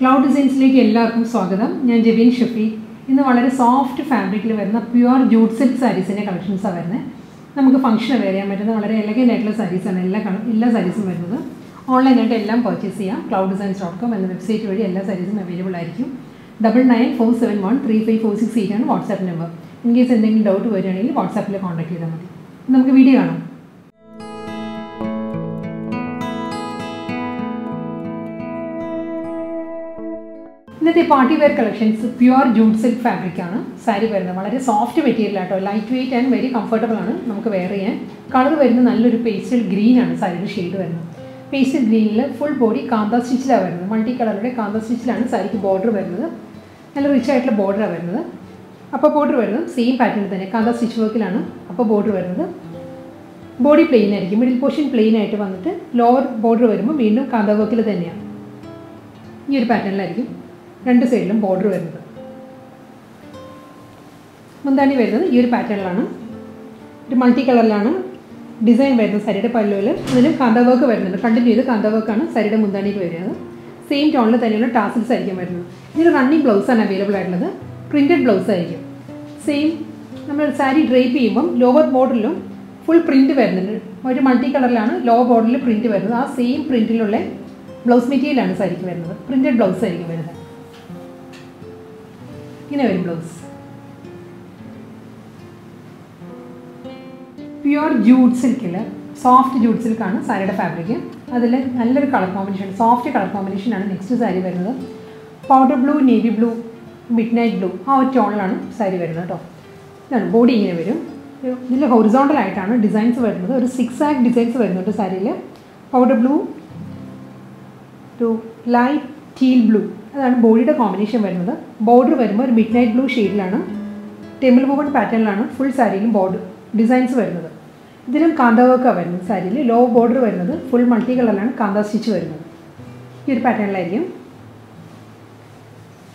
Cloud Designs like എല്ലാവർക്കും സ്വാഗതം. ഞാൻ ജെബിൻ ഷഫീഖ്. ഇന്ന് വളരെ സോഫ്റ്റ് ഫാബ്രിക്കിൽ വരുന്ന പ്യുവർ ജൂട്ട് സിൽക്ക് സാരീസിന്റെ കളക്ഷൻസ് ആണ് വരുന്നത്. നമുക്ക് ഫംഗ്ഷൻ വെയർ ചെയ്യാൻ പറ്റുന്ന വളരെ എലഗന്റ് ആയിട്ടുള്ള സാരീസ് ആണ് എല്ലാ സാരീസും വരുന്നത്. ഓൺലൈൻ ആയിട്ട് എല്ലാം പർച്ചേസ് ചെയ്യാം. clouddesigns.com എന്ന വെബ്സൈറ്റ് വഴി എല്ലാ സാരീസും അവൈലബിൾ ആയിരിക്കും. 9947135468 ആണ് വാട്സ്ആപ്പ് നമ്പർ. ഇൻ കേസ് എന്തെങ്കിലും ഡൗട്ട് വരികയാണെങ്കിൽ വാട്സ്ആപ്പിൽ കോൺടാക്ട് ചെയ്താൽ മതി. നമുക്ക് വീഡിയോ കാണാം. ഇന്നത്തെ party wear collections pure jute silk ഫാബ്രിക്കാണ് സാരി വരുന്നത്. വളരെ സോഫ്റ്റ് മെറ്റീരിയൽ ആട്ടോ, light weight and very comfortable ആണ് നമുക്ക് വെയർ ചെയ്യാൻ. കളർ വരുന്നത് നല്ലൊരു പേസ്റ്റൽ ഗ്രീൻ ആണ് സാരിയുടെ ഷെയ്ഡ് വരുന്നത്. പേസ്റ്റൽ ഗ്രീനിൽ ഫുൾ ബോഡി കാന്ത സ്റ്റിച്ചിലാണ് വരുന്നത്. മൾട്ടി കളറുടെ കാന്ത സ്റ്റിച്ചിലാണ് സാരിക്ക് ബോർഡർ വരുന്നത്. നല്ല റിച്ച് ആയിട്ടുള്ള ബോർഡറാണ് വരുന്നത്. അപ്പോൾ ബോർഡർ വരുന്നത് സെയിം പാറ്റേണിൽ തന്നെ കാന്ത സ്റ്റിച്ച് വർക്കിലാണ് അപ്പോൾ ബോർഡർ വരുന്നത്. ബോഡി പ്ലെയിൻ ആയിരിക്കും, മിഡിൽ പോർഷൻ പ്ലെയിൻ ആയിട്ട് വന്നിട്ട് ലോവർ ബോർഡർ വരുമ്പോൾ വീണ്ടും കാന്ത വർക്കിൽ തന്നെയാണ്. ഈ ഒരു പാറ്റേണിലായിരിക്കും രണ്ട് സൈഡിലും ബോർഡർ വരുന്നത്. മുന്താണി വരുന്നത് ഈ ഒരു പാറ്റേണിലാണ്. ഒരു മൾട്ടി കളറിലാണ് ഡിസൈൻ വരുന്നത് സാരിയുടെ പല്ലുവിൽ. അതിലും കാന്ത വർക്ക് വരുന്നുണ്ട്. കണ്ടിന്യൂ ചെയ്ത് കാന്ത വർക്കാണ് സാരിയുടെ മുന്താണിക്ക് വരുന്നത്. സെയിം ടോണിൽ തന്നെയുള്ള ടാസിൽസ് ആയിരിക്കും വരുന്നത്. ഇതിന് റണ്ണിങ് ബ്ലൗസാണ് അവൈലബിൾ ആയിട്ടുള്ളത്. പ്രിൻറ്റഡ് ബ്ലൗസ് ആയിരിക്കും. സെയിം നമ്മൾ സാരി ഡ്രൈപ്പ് ചെയ്യുമ്പം ലോവർ ബോർഡറിലും ഫുൾ പ്രിൻറ്റ് വരുന്നുണ്ട്. ഒരു മൾട്ടി കളറിലാണ് ലോവർ ബോർഡറിൽ പ്രിൻറ്റ് വരുന്നത്. ആ സെയിം പ്രിൻറ്റിലുള്ള ബ്ലൗസ് മെറ്റീരിയലാണ് സാരിക്ക് വരുന്നത്. പ്രിൻറ്റഡ് ബ്ലൗസ് ആയിരിക്കും വരുന്നത്. ഇങ്ങനെ വരും ബ്ലൗസ്. പ്യുവർ ജൂട്ട് സിൽക്കിൽ സോഫ്റ്റ് ജൂട്ട് സിൽക്കാണ് സാരിയുടെ ഫാബ്രിക്. അതിൽ നല്ലൊരു കളർ കോമ്പിനേഷൻ, സോഫ്റ്റ് കളർ കോമ്പിനേഷനാണ് നെക്സ്റ്റ് സാരി വരുന്നത്. Powder blue, navy blue, midnight blue, ആ ഒരു ടോണിലാണ് സാരി വരുന്നത് കേട്ടോ. ഇതാണ് ബോഡി ഇങ്ങനെ വരും. ഇതിൽ ഹൊറിസോണ്ടൽ ആയിട്ടാണ് ഡിസൈൻസ് വരുന്നത്. ഒരു 6 ആഗ് ഡിസൈൻസ് വരുന്നുണ്ട് സാരിയിൽ. Powder blue to light teal blue, അതാണ് ബോഡിയുടെ കോമ്പിനേഷൻ വരുന്നത്. ബോർഡർ വരുമ്പോൾ ഒരു മിഡ് നൈറ്റ് ബ്ലൂ ഷെയ്ഡിലാണ്, ടെമ്പിൾ വുവൺ പാറ്റേണിലാണ് ഫുൾ സാരിയിലും ബോർഡർ ഡിസൈൻസ് വരുന്നത്. ഇതിലും കാന്ത വർക്കാണ് വരുന്നത്. സാരിയിൽ ലോ ബോർഡർ വരുന്നത് ഫുൾ മൾട്ടി കളറിലാണ് കാന്ത സ്റ്റിച്ച് വരുന്നത്. ഈ ഒരു പാറ്റേണിലായിരിക്കും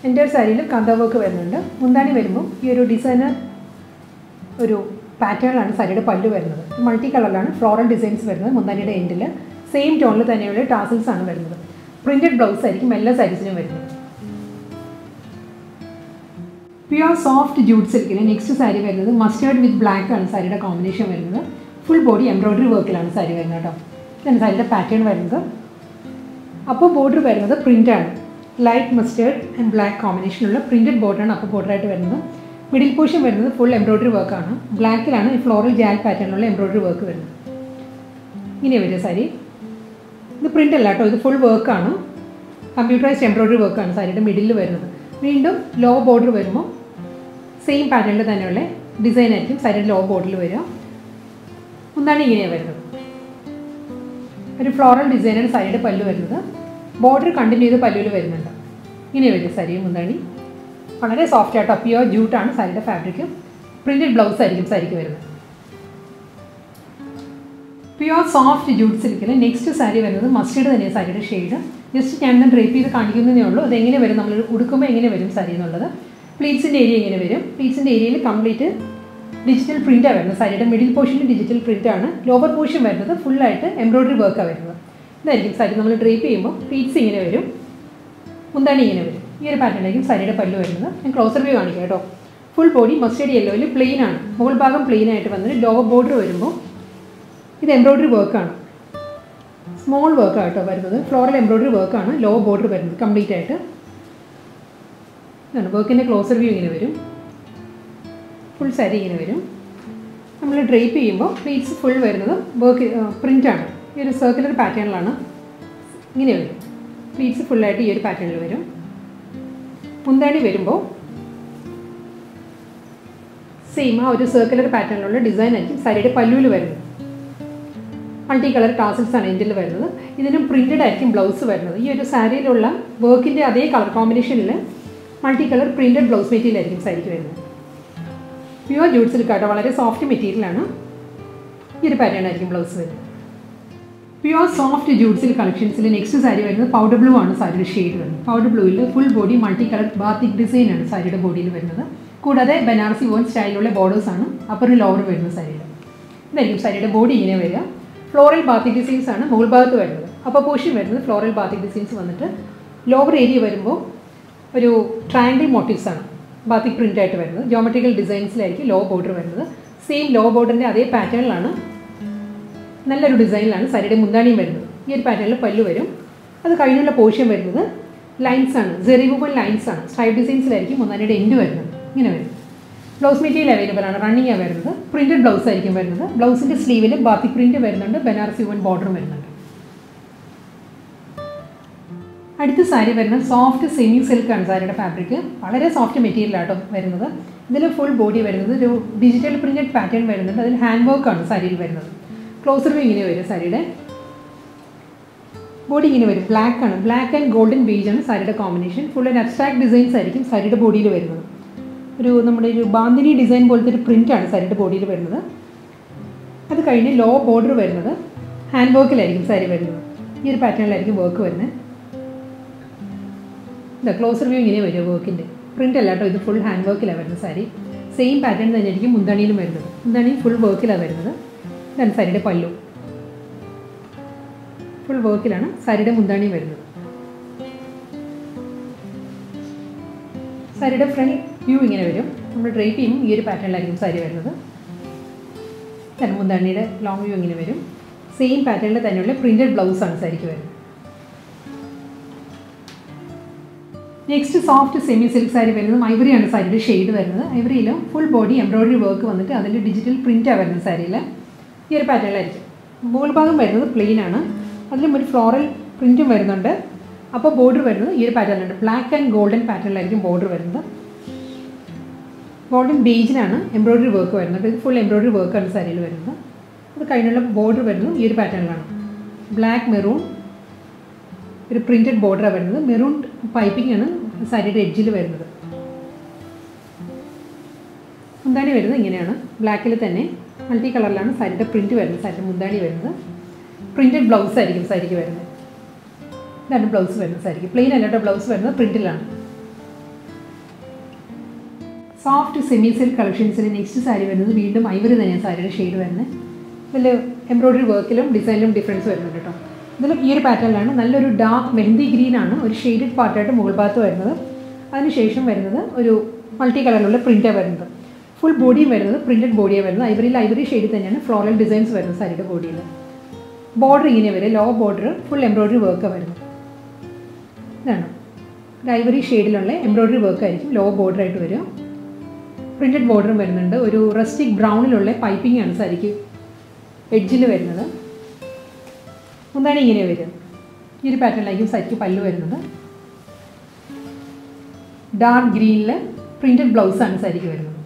എൻ്റെ ഒരു സാരിയിൽ കാന്ത വർക്ക് വരുന്നുണ്ട്. മുന്താണി വരുമ്പോൾ ഈ ഒരു ഡിസൈനർ ഒരു പാറ്റേണിലാണ് സാരിയുടെ പല്ല് വരുന്നത്. മൾട്ടി കളറിലാണ് ഫ്ലോറൽ ഡിസൈൻസ് വരുന്നത്. മുന്താണിയുടെ എൻഡിൽ സെയിം ടോണിൽ തന്നെയുള്ള ടാസിൽസ് ആണ് വരുന്നത്. പ്രിൻറ്റഡ് ബ്ലൗസ് ആയിരിക്കും എല്ലാ സാരീസിനും വരുന്നത്. പ്യുവർ സോഫ്റ്റ് ജൂട്ട് സിൽക്കിൽ നെക്സ്റ്റ് സാരി വരുന്നത് മസ്റ്റേർഡ് വിത്ത് ബ്ലാക്ക് ആണ് സാരിയുടെ കോമ്പിനേഷൻ വരുന്നത്. ഫുൾ ബോഡി എംബ്രോയ്ഡറി വർക്കിലാണ് സാരി വരുന്നത് കേട്ടോ. ഇതാണ് സാരിയുടെ പാറ്റേൺ വരുന്നത്. അപ്പോൾ ബോർഡർ വരുന്നത് പ്രിൻ്റാണ്. ലൈറ്റ് മസ്റ്റേർഡ് ആൻഡ് ബ്ലാക്ക് കോമ്പിനേഷനുള്ള പ്രിൻറ്റഡ് ബോർഡറാണ് അപ്പോൾ ബോർഡറായിട്ട് വരുന്നത്. മിഡിൽ പോർഷൻ വരുന്നത് ഫുൾ എംബ്രോയ്ഡറി വർക്കാണ്. ബ്ലാക്കിലാണ് ഈ ഫ്ലോറൽ ജാൽ പാറ്റേണിലുള്ള എംബ്രോയ്ഡറി വർക്ക് വരുന്നത്. ഇങ്ങനെ വരിക സാരി. ഇത് പ്രിൻ്റ് അല്ല കേട്ടോ, ഇത് ഫുൾ വർക്കാണ്. കമ്പ്യൂട്ടറൈസ്ഡ് എംബ്രോയ്ഡറി വർക്കാണ് സാരിയുടെ മിഡിൽ വരുന്നത്. വീണ്ടും ലോ ബോർഡർ വരുമ്പോൾ സെയിം പാറ്റേണിൽ തന്നെയുള്ള ഡിസൈൻ ആയിരിക്കും സാരിയുടെ ലോ ബോർഡറിൽ വരിക. മുന്താണി ഇങ്ങനെയാണ് വരുന്നത്. ഒരു ഫ്ലോറൽ ഡിസൈനാണ് സാരിയുടെ പല്ലു വരുന്നത്. ബോർഡർ കണ്ടിന്യൂ ചെയ്ത് പല്ലുവിൽ വരുന്നുണ്ട്. ഇങ്ങനെ വരും സാരി മുന്താണി. വളരെ സോഫ്റ്റ് ആട്ടോ, പ്യുവർ ജൂട്ടാണ് സാരിയുടെ ഫാബ്രിക്. പ്രിൻറ്റഡ് ബ്ലൗസ് ആയിരിക്കും സാരിക്ക് വരുന്നത്. പ്യുവർ സോഫ്റ്റ് ജൂട്ട് സിൽക്കിൽ നെക്സ്റ്റ് സാരി വരുന്നത് മസ്റ്റേർഡ് തന്നെയാണ് സാരിയുടെ ഷെയ്ഡ്. ജസ്റ്റ് ഞാനൊന്ന് ഡ്രേപ്പ് ചെയ്ത് കാണിക്കുന്നതേ ഉള്ളൂ. അതെങ്ങനെ വരും, നമ്മൾ ഉടുക്കുമ്പോൾ എങ്ങനെ വരും സാരി എന്നുള്ളത്. പ്ലീറ്റ്സിൻ്റെ ഏരിയ എങ്ങനെ വരും. പ്ലീറ്റ്സിൻ്റെ ഏരിയയിൽ കംപ്ലീറ്റ് ഡിജിറ്റൽ പ്രിൻ്റാണ് വരുന്നത്. സാരിയുടെ മിഡിൽ പോർഷനിൽ ഡിജിറ്റൽ പ്രിൻ്റാണ്. ലോവർ പോർഷൻ വരുന്നത് ഫുള്ളായിട്ട് എംബ്രോയ്ഡറി വർക്കാണ് വരുന്നത്. ഇതായിരിക്കും സാരി നമ്മൾ ഡ്രേപ്പ് ചെയ്യുമ്പോൾ പ്ലീറ്റ്സ് ഇങ്ങനെ വരും, മുന്താണി ഇങ്ങനെ വരും. ഈ ഒരു പാറ്റേണിലായിരിക്കും സാരിയുടെ പല്ല് വരുന്നത്. ഞാൻ ക്ലോസർ വ്യൂ കാണിക്കാം കേട്ടോ. ഫുൾ ബോഡി മസ്റ്റേർഡ് യെല്ലോയിൽ പ്ലെയിൻ ആണ്. മുകൾ ഭാഗം പ്ലെയിൻ ആയിട്ട് വന്നിട്ട് ലോവർ ബോർഡർ വരുമ്പോൾ ഇത് എംബ്രോയ്ഡറി വർക്കാണ്. സ്മോൾ വർക്കാണ് കേട്ടോ വരുന്നത്. ഫ്ലോറൽ എംബ്രോയ്ഡറി വർക്കാണ് ലോ ബോർഡർ വരുന്നത് കംപ്ലീറ്റ് ആയിട്ട്. ഇതാണ് വർക്കിൻ്റെ ക്ലോസർ വ്യൂ ഇങ്ങനെ വരും. ഫുൾ സാരി ഇങ്ങനെ വരും. നമ്മൾ ഡ്രേപ്പ് ചെയ്യുമ്പോൾ പ്ലീറ്റ്സ് ഫുൾ വരുന്നത് വർക്ക് പ്രിൻ്റാണ്. ഈ ഒരു സർക്കുലർ പാറ്റേണിലാണ് ഇങ്ങനെ വരും. പ്ലീറ്റ്സ് ഫുള്ളായിട്ട് ഈ ഒരു പാറ്റേണിൽ വരും. മുന്താണി വരുമ്പോൾ സെയിം ആ ഒരു സർക്കുലർ പാറ്റേണിലുള്ള ഡിസൈൻ ആയിരിക്കും സാരിയുടെ പല്ലുവിൽ വരുന്നത്. മൾട്ടി കളർ ടാസിൽസ് ആണ് എൻഡിൽ വരുന്നത്. ഇതിനും പ്രിൻറ്റഡ് ആയിരിക്കും ബ്ലൗസ് വരുന്നത്. ഈ ഒരു സാരിയിലുള്ള വർക്കിൻ്റെ അതേ കളർ കോമ്പിനേഷനിൽ multi colour printed blouse material ആയിരിക്കും സാരിക്ക് വരുന്നത്. പ്യുവർ ജൂട്ട് സിൽക്ക് ആട്ടോ, വളരെ സോഫ്റ്റ് മെറ്റീരിയലാണ്. ഈ ഒരു പാറ്റേൺ ആയിരിക്കും ബ്ലൗസ് വരുന്നത്. പ്യുവർ സോഫ്റ്റ് ജൂട്ട് സിൽക്ക് കളക്ഷൻസിൽ നെക്സ്റ്റ് സാരി വരുന്നത് പൗഡർ ബ്ലൂ ആണ് സാരിയുടെ ഷെയ്ഡ് വരുന്നത്. പൗഡർ ബ്ലൂവിൽ full body multi colour batik ഡിസൈനാണ് സാരിയുടെ ബോഡിയിൽ വരുന്നത്. കൂടാതെ ബനാറസി വോൺ സ്റ്റൈലുള്ള ബോർഡേഴ്സാണ് അപ്പർ ലോവർ വരുന്നത് സാരിയിൽ. ഇതായിരിക്കും സാരിയുടെ ബോഡി ഇങ്ങനെ വരിക. ഫ്ലോറൽ ബാത്തിക് ഡിസൈൻസ് ആണ് മുകൾ ഭാഗത്ത് വരുന്നത്. അപ്പോൾ പോർഷൻ വരുന്നത് ഫ്ലോറൽ ബാത്തിക് ഡിസൈൻസ് വന്നിട്ട് ലോവർ ഏരിയ വരുമ്പോൾ ഒരു ട്രയാങ്കിൾ മോട്ടീവ്സാണ് ബാത്തിക് പ്രിൻ്റായിട്ട് വരുന്നത്. ജോമെട്രിക്കൽ ഡിസൈൻസിലായിരിക്കും ലോ ബോർഡർ വരുന്നത്. സെയിം ലോ ബോർഡറിൻ്റെ അതേ പാറ്റേണിലാണ്, നല്ലൊരു ഡിസൈനിലാണ് സാരിയുടെ മുന്താണിയും വരുന്നത്. ഈ ഒരു പാറ്റേണിൽ പല്ലു വരും. അത് കഴിഞ്ഞുള്ള പോർഷൻ വരുന്നത് ലൈൻസാണ്, സെറി വുവൺ ലൈൻസാണ്. സ്ട്രൈപ്പ് ഡിസൈൻസിലായിരിക്കും മുന്താണിയുടെ എൻഡ് വരുന്നത്. ഇങ്ങനെ വരും. ബ്ലൗസ് മെറ്റീരിയൽ അവൈലബിൾ ആണ്, റണ്ണിങ് ആണ് വരുന്നത്. പ്രിൻറ്റഡ് ബ്ലൗസ് ആയിരിക്കും വരുന്നത്. ബ്ലൗസിൻ്റെ സ്ലീവിൽ ബാത്തിക് പ്രിൻറ്റ് വരുന്നുണ്ട്, ബനാറസി വുവൺ ബോർഡറും വരുന്നുണ്ട്. അടുത്ത സാരി വരുന്നത് സോഫ്റ്റ് സെമി സിൽക്കാണ് സാരിയുടെ ഫാബ്രിക്. വളരെ സോഫ്റ്റ് മെറ്റീരിയലാട്ടോ വരുന്നത്. ഇതിൽ ഫുൾ ബോഡി വരുന്നത് ഒരു ഡിജിറ്റൽ പ്രിൻറ്റഡ് പാറ്റേൺ വരുന്നുണ്ട്. അതിൽ ഹാൻഡ് വർക്കാണ് സാരിയിൽ വരുന്നത്. ക്ലോസർ വ്യൂ ഇങ്ങനെ വരും. സാരിയുടെ ബോഡി ഇങ്ങനെ വരും. ബ്ലാക്ക് ആണ്, ബ്ലാക്ക് ആൻഡ് ഗോൾഡൻ ബീജാണ് സാരിയുടെ കോമ്പിനേഷൻ. ഫുൾ ഒരു അബ്സ്ട്രാക്ട് ഡിസൈൻസ് ആയിരിക്കും സാരിയുടെ ബോഡിയിൽ വരുന്നത്. നമ്മുടെ ഒരു ബാന്ധിനി ഡിസൈൻ പോലത്തെ ഒരു പ്രിൻ്റാണ് സാരിയുടെ ബോഡിയിൽ വരുന്നത്. അത് കഴിഞ്ഞ് ലോ ബോർഡർ വരുന്നത് ഹാൻഡ് വർക്കിലായിരിക്കും സാരി വരുന്നത്. ഈ ഒരു പാറ്റേണിലായിരിക്കും വർക്ക് വരുന്നത്. ഇതാ ക്ലോസർ വ്യൂ ഇങ്ങനെ വരും. വർക്കിൻ്റെ പ്രിൻ്റ് അല്ല കേട്ടോ, ഇത് ഫുൾ ഹാൻഡ് വർക്കിലാണ് വരുന്നത് സാരി. സെയിം പാറ്റേൺ തന്നെയായിരിക്കും മുന്താണിയിലും വരുന്നത്. മുന്താണി ഫുൾ വർക്കിലാണ് വരുന്നത്. ഇതാണ് സാരിയുടെ പല്ലു. ഫുൾ വർക്കിലാണ് സാരിയുടെ മുന്താണി വരുന്നത്. സാരിയുടെ ഫ്രണ്ട് വ്യൂ ഇങ്ങനെ വരും. നമ്മൾ ഡ്രേപ്പ് ചെയ്യുമ്പോൾ ഈ ഒരു പാറ്റേണിലായിരിക്കും സാരി വരുന്നത്. മുന്താണിയുടെ ലോങ് വ്യൂ ഇങ്ങനെ വരും. സെയിം പാറ്റേണിൽ തന്നെയുള്ള പ്രിൻറ്റഡ് ബ്ലൗസാണ് സാരിക്ക് വരുന്നത്. Next soft semi silk sari വരുന്നത് ഐവറിയാണ് സാരിയുടെ ഷെയ്ഡ് വരുന്നത്. ഐവറിയിലും ഫുൾ ബോഡി എംബ്രോയിഡറി വർക്ക് വന്നിട്ട് അതിൻ്റെ ഡിജിറ്റൽ പ്രിൻ്റാണ് വരുന്നത് സാരിയിൽ. ഈ ഒരു പാറ്റേണിലായിരിക്കും. മുകൾ ഭാഗം വരുന്നത് പ്ലെയിൻ ആണ്. അതിലും ഒരു ഫ്ലോറൽ പ്രിൻറ്റും വരുന്നുണ്ട്. അപ്പോൾ ബോർഡർ വരുന്നത് ഈ ഒരു പാറ്റേണിലുണ്ട്. ബ്ലാക്ക് ആൻഡ് ഗോൾഡൻ പാറ്റേണിലായിരിക്കും ബോർഡർ വരുന്നത്. ഗോൾഡൻ ബേജിലാണ് എംബ്രോയിഡറി വർക്ക് വരുന്നത്. ഇത് ഫുൾ എംബ്രോയിഡറി വർക്കാണ് സാരിയിൽ വരുന്നത്. അത് കഴിഞ്ഞുള്ള ബോർഡർ വരുന്നത് ഈ ഒരു പാറ്റേണിലാണ്. ബ്ലാക്ക് മെറൂൺ ഒരു പ്രിൻറ്റഡ് ബോർഡറാണ് വരുന്നത്. മെറൂൺ പൈപ്പിംഗ് ആണ് സാരിയുടെ എഡ്ജിൽ വരുന്നത്. മുന്താണി വരുന്നത് ഇങ്ങനെയാണ്. ബ്ലാക്കിൽ തന്നെ മൾട്ടി കളറിലാണ് സാരിയുടെ പ്രിൻറ്റ് വരുന്നത്. സാരിയുടെ മുന്താണി വരുന്നത് പ്രിൻറ്റഡ് ബ്ലൗസ് ആയിരിക്കും സാരിക്ക് വരുന്നത്. ഇതാണ് ബ്ലൗസ് വരുന്നത് സാരിക്ക്. പ്ലെയിൻ അല്ലാട്ടോ ബ്ലൗസ് വരുന്നത് പ്രിൻറ്റിലാണ്. സോഫ്റ്റ് സെമി സിൽക്ക് കളക്ഷൻസിന് നെക്സ്റ്റ് സാരി വരുന്നത് വീണ്ടും ഐവറി തന്നെയാണ് സാരിയുടെ ഷെയ്ഡ് വരുന്നത്. ഇതിൽ എംബ്രോയിഡറി വർക്കിലും ഡിസൈനിലും ഡിഫറൻസ് വരുന്നുണ്ട് കേട്ടോ. ഇതിലും ഈ ഒരു പാറ്റേണിലാണ്. നല്ലൊരു ഡാർക്ക് മെഹന്തി ഗ്രീനാണ് ഒരു ഷെയ്ഡഡ് പാർട്ടായിട്ട് മുകൾ ഭാഗത്ത് വരുന്നത്. അതിനുശേഷം വരുന്നത് ഒരു മൾട്ടി കളറിലുള്ള പ്രിൻ്റാണ് വരുന്നത്. ഫുൾ ബോഡിയും വരുന്നത് പ്രിൻറ്റഡ് ബോഡിയാണ് വരുന്നത്. ഐവറി ഷെയ്ഡിൽ തന്നെയാണ് ഫ്ലോറൽ ഡിസൈൻസ് വരുന്നത് സാരിയുടെ ബോഡിയിൽ. ബോർഡർ ഇങ്ങനെ വരും. ലോ ബോർഡർ ഫുൾ എംബ്രോയിഡറി വർക്കാണ് വരുന്നത്. ഇതാണ് ഒരു ഐവറി ഷെയ്ഡിലുള്ള എംബ്രോയിഡറി വർക്കായിരിക്കും ലോ ബോർഡറായിട്ട് വരും. പ്രിൻറ്റഡ് ബോർഡറും വരുന്നുണ്ട്. ഒരു റസ്റ്റിക് ബ്രൗണിലുള്ള പൈപ്പിംഗ് ആണ് സാരിക്ക് എഡ്ജിൽ വരുന്നത്. മുന്താണി ഇങ്ങനെ വരും. ഈ ഒരു പാറ്റേണിലായിരിക്കും സാരിക്ക് പല്ലു വരുന്നത്. ഡാർക്ക് ഗ്രീനിൽ പ്രിൻറ്റഡ് ബ്ലൗസാണ് സാരിക്ക് വരുന്നത്.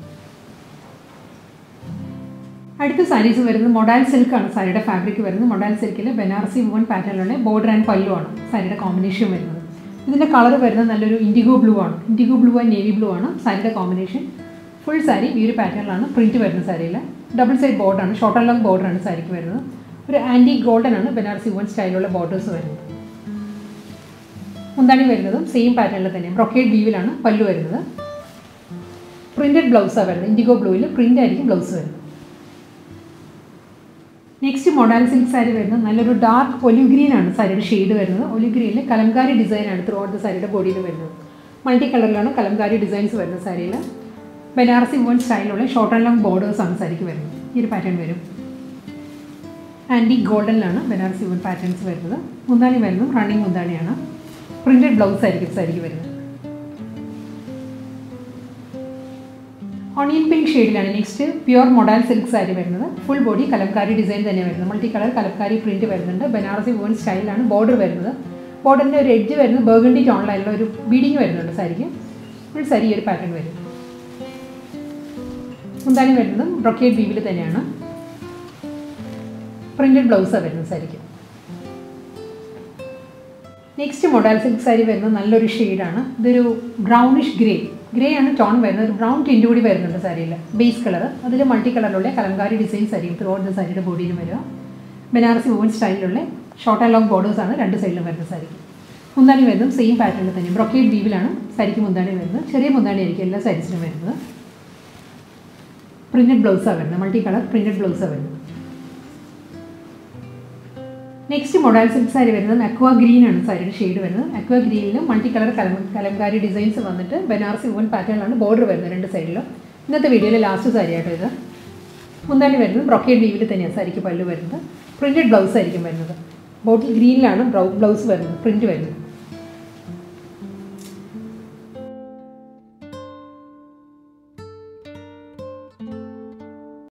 അടുത്ത സാരീസ് വരുന്നത് മൊഡാൽ സിൽക്കാണ് സാരിയുടെ ഫാബ്രിക് വരുന്നത്. മൊഡാൽ സിൽക്കിൽ ബനാറസി വുവൺ പാറ്റേണിലുള്ള ബോർഡർ ആൻഡ് പല്ലു ആണ് സാരിയുടെ കോമ്പിനേഷൻ വരുന്നത്. ഇതിൻ്റെ കളർ വരുന്നത് നല്ലൊരു ഇൻഡിഗോ ബ്ലൂ ആണ്. Indigo blue and navy blue ആണ് സാരിയുടെ കോമ്പിനേഷൻ. ഫുൾ സാരി ഈ ഒരു പാറ്റേണിലാണ് പ്രിൻറ്റ് വരുന്നത്. സാരിയിൽ ഡബിൾ സൈഡ് ബോർഡറാണ്, ഷോർട്ട് ആൻഡ് ലോങ് ബോർഡറാണ് സാരിക്ക് വരുന്നത്. ഒരു ആൻറ്റി ഗോൾഡൻ ആണ് ബനാറസി വുവൺ സ്റ്റൈലുള്ള ബോർഡേഴ്സ് വരുന്നത്. മുന്താണി വരുന്നതും സെയിം പാറ്റേണിൽ തന്നെ ബ്രൊക്കേഡ് വീവിലാണ് പല്ലു വരുന്നത്. പ്രിൻറ്റഡ് ബ്ലൗസാണ് വരുന്നത്. ഇൻഡിഗോ ബ്ലൂവിൽ പ്രിൻ്റ് ആയിരിക്കും ബ്ലൗസ് വരുന്നത്. നെക്സ്റ്റ് മൊഡാൽ സിൽക്ക് സാരി വരുന്നത് നല്ലൊരു ഡാർക്ക് ഒലിവ് ഗ്രീൻ ആണ് സാരിയുടെ ഷെയ്ഡ് വരുന്നത്. ഒലിവ് ഗ്രീനിൽ കലംകാരി ഡിസൈനാണ് ത്രൂ ഔട്ട് ദ സാരിയുടെ ബോഡിയിൽ വരുന്നത്. മൾട്ടി കളറിലാണ് കലംകാരി ഡിസൈൻസ് വരുന്നത് സാരിയിൽ. ബനാറസി വുവൺ സ്റ്റൈലുള്ള ഷോർട്ട് ആൻഡ് ലോങ് ബോർഡേഴ്സാണ് സാരിക്ക് വരുന്നത്. ഈ ഒരു പാറ്റേൺ വരും. ആൻറ്റി ഗോൾഡനിലാണ് ബനാറസി വുവൺ പാറ്റേൺസ് വരുന്നത്. മുന്താണി വരുന്നത് റണ്ണിങ് മുന്താണിയാണ്. പ്രിൻറ്റഡ് ബ്ലൗസ് ആയിരിക്കും സാരിക്ക് വരുന്നത്. ഓണിയൻ പിങ്ക് ഷെയ്ഡിലാണ് next pure modal silk sari വരുന്നത്. ഫുൾ ബോഡി കലംകാരി ഡിസൈൻ തന്നെ വരുന്നത്. മൾട്ടി കളർ കലംകാരി പ്രിൻറ്റ് വരുന്നുണ്ട്. ബനാറസി വുവൺ സ്റ്റൈലാണ് ബോർഡർ വരുന്നത്. ബോർഡറിൻ്റെ ഒരു എഡ്ജ് വരുന്നത് ബർഗണ്ടി ടോണിലുള്ള ഒരു ബീഡിങ് വരുന്നുണ്ട് സാരിക്ക്. ഫുൾ സാരി ഈ ഒരു പാറ്റേൺ വരും. മുന്താണി വരുന്നതും ബ്രൊക്കേഡ് വീവിൽ തന്നെയാണ്. പ്രിൻറ്റഡ് ബ്ലൗസാണ് വരുന്നത് സാരിക്ക്. നെക്സ്റ്റ് മൊഡാൽ സിൽക്ക് സാരി വരുന്നത് നല്ലൊരു ഷെയ്ഡാണ്. ഇതൊരു ബ്രൗണിഷ് ഗ്രേ ആണ് ടോൺ വരുന്നത്. ഒരു ബ്രൗൺ ടിൻറ്റ് കൂടി വരുന്നുണ്ട് സാരിയിൽ. ബേസ് കളർ അതിൽ മൾട്ടി കളറിലുള്ള കലംകാരി ഡിസൈൻസ് ആയിരിക്കും ത്രൂ ഔട്ട് ദ സാരിയുടെ ബോഡിയിലും വരിക. ബനാറസി വുവൺ സ്റ്റൈലിലുള്ള ഷോർട്ട് ആൻഡ് ലോങ് ബോർഡേഴ്സാണ് രണ്ട് സൈഡിലും വരുന്നത് സാരിക്ക്. മുന്താണി വരുന്നതും സെയിം പാറ്റേണിൽ തന്നെ ബ്രൊക്കേഡ് വീവിലാണ് സാരിക്ക് മുന്താണി വരുന്നത്. ചെറിയ മുന്താണി ആയിരിക്കും എല്ലാ സാരീസിലും വരുന്നത്. പ്രിൻറ്റഡ് ബ്ലൗസാണ് വരുന്നത്. മൾട്ടി കളർ പ്രിൻറ്റഡ് ബ്ലൗസാണ് വരുന്നത്. നെക്സ്റ്റ് മോഡൽ സിൽക്ക് സാരി വരുന്നത് അക്വാ ഗ്രീൻ ആണ് സാരിയുടെ ഷെയ്ഡ് വരുന്നത്. അക്വാ ഗ്രീനിൽ മൾട്ടി കളർ കലംകാരി ഡിസൈൻസ് വന്നിട്ട് ബനാറസി വുവൻ പാറ്റേണിലാണ് ബോർഡർ വരുന്നത് രണ്ട് സൈഡിലും. ഇന്നത്തെ വീഡിയോയിൽ ലാസ്റ്റ് സാരി ആയിട്ട് ഇത്. മുന്താണി വരുന്നത് ബ്രൊക്കേഡ് വീവിൽ തന്നെയാണ് സാരിക്ക് പല്ലു വരുന്നത്. പ്രിൻറ്റഡ് ബ്ലൗസ് ആയിരിക്കും വരുന്നത്. ബോട്ടിൽ ഗ്രീനിലാണ് ബ്ലൗസ് വരുന്നത്, പ്രിൻറ്റ് വരുന്നത്.